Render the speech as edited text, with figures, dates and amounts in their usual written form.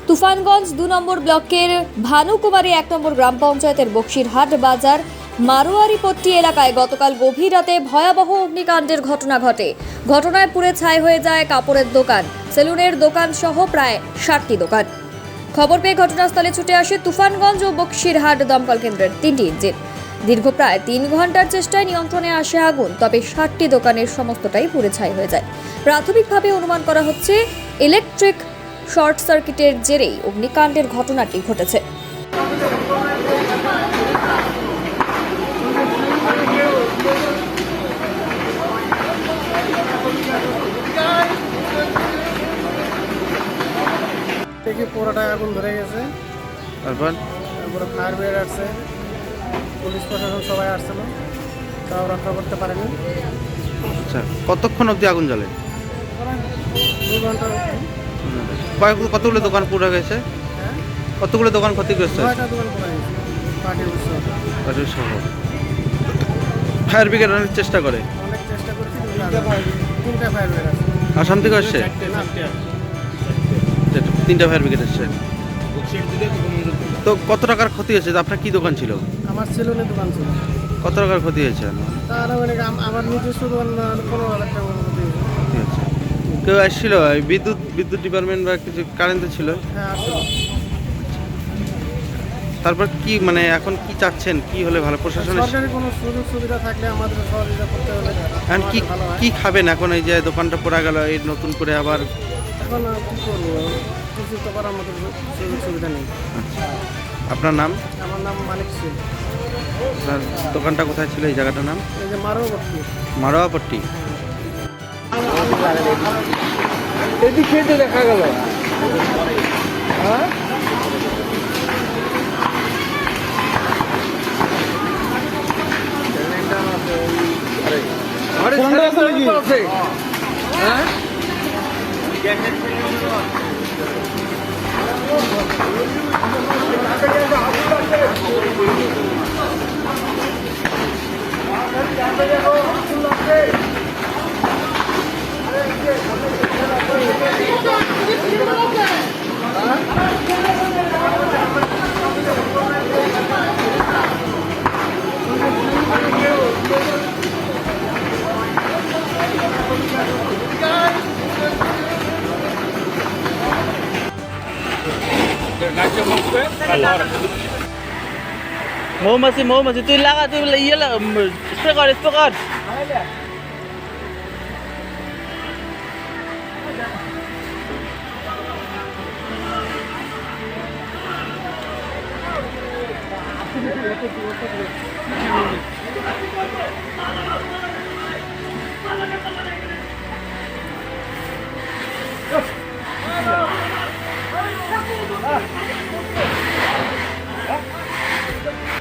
তুফানগঞ্জ ২ নম্বর ব্লকের ভানুকুমারী ১ নম্বর গ্রাম পঞ্চায়েতের বক্সিরহাট বাজার মারোয়ারিপট্টি এলাকায় গতকাল গভীর রাতে ভয়াবহ অগ্নিকাণ্ডের ঘটনা ঘটে। ঘটনায় পুড়ে ছাই হয়ে যায় কাপড়ের দোকান, সেলুনের দোকান সহ প্রায় ৬০টি দোকান। খবর পেয়ে ঘটনাস্থলে ছুটে আসে তুফানগঞ্জ ও বক্সিরহাট দমকল কেন্দ্রের ৩টি ইঞ্জিন। দীর্ঘ প্রায় ৩ ঘন্টার চেষ্টায় নিয়ন্ত্রণে আসে আগুন, তবে ৬০টি দোকানের সমস্তটাই পুড়ে ছাই হয়ে যায়। প্রাথমিকভাবে অনুমান করা হচ্ছে ইলেকট্রিক শর্ট সার্কিটের জেরেই অগ্নিকাণ্ডের ঘটনাটি ঘটেছে। দেখি পুরোটাই আগুন ধরে গেছে। তারপরে ফায়ার ব্রিগেড আসছে, পুলিশ প্রশাসন সবাই আসছিল, তাও রক্ষা করতে পারেনি। আচ্ছা, কতক্ষণ অবধি আগুন জ্বলে? 2 ঘন্টা। কতগুলো দোকান পুড়ে গেছে? হ্যাঁ, কতগুলো দোকান ক্ষতিগ্রস্ত হয়েছে? 9টা দোকান পুড়ে গেছে, পার্টির সহ। ফায়ার ব্রিগেড অনেক চেষ্টা করে, অনেক চেষ্টা করছি, 3টা ফায়ার ব্রিগেড আসছে। আসাম থেকে আসছে? 3টা ফায়ার ব্রিগেড আসছে। তো কত টাকার ক্ষতি হয়েছে? আপনার কি দোকান ছিল? আমার সেলুনের দোকান ছিল। কত টাকার ক্ষতি হয়েছে? তার মানে আমার নিজস্ব দোকান 15,000 টাকা মতো হয়েছে। ঠিক আছে। কেউ আসছিল? বিদ্যুৎ ডিপার্টমেন্ট বা কিছু কারেন্ট ছিল? হ্যাঁ, আসছিল। তারপর কি মানে এখন কি চাচ্ছেন? কি হলে ভালো? প্রশাসনের সরকারি কোনো সুযোগ সুবিধা থাকলে আমাদের সহযোগিতা করতে হলে এখন কি ভালো হয়। কি খাবেন এখন? এই যে দোকানটা পড়ে গেল, এই নতুন করে আবার এখন কী করবো, কিছু তো করার মতো সুযোগ সুবিধা নেই। আচ্ছা, আপনার নাম? আমার নাম মানিক সিং। আপনার দোকানটা কোথায় ছিল? এই জায়গাটার নাম? এই যে মারোয়ারিপট্টি। মারোয়ারিপট্টি। এদিকে দেখা গেল। হ্যাঁ, মৌমাছি তুই লাগা, তুই ইয়ে স্প্রে কর।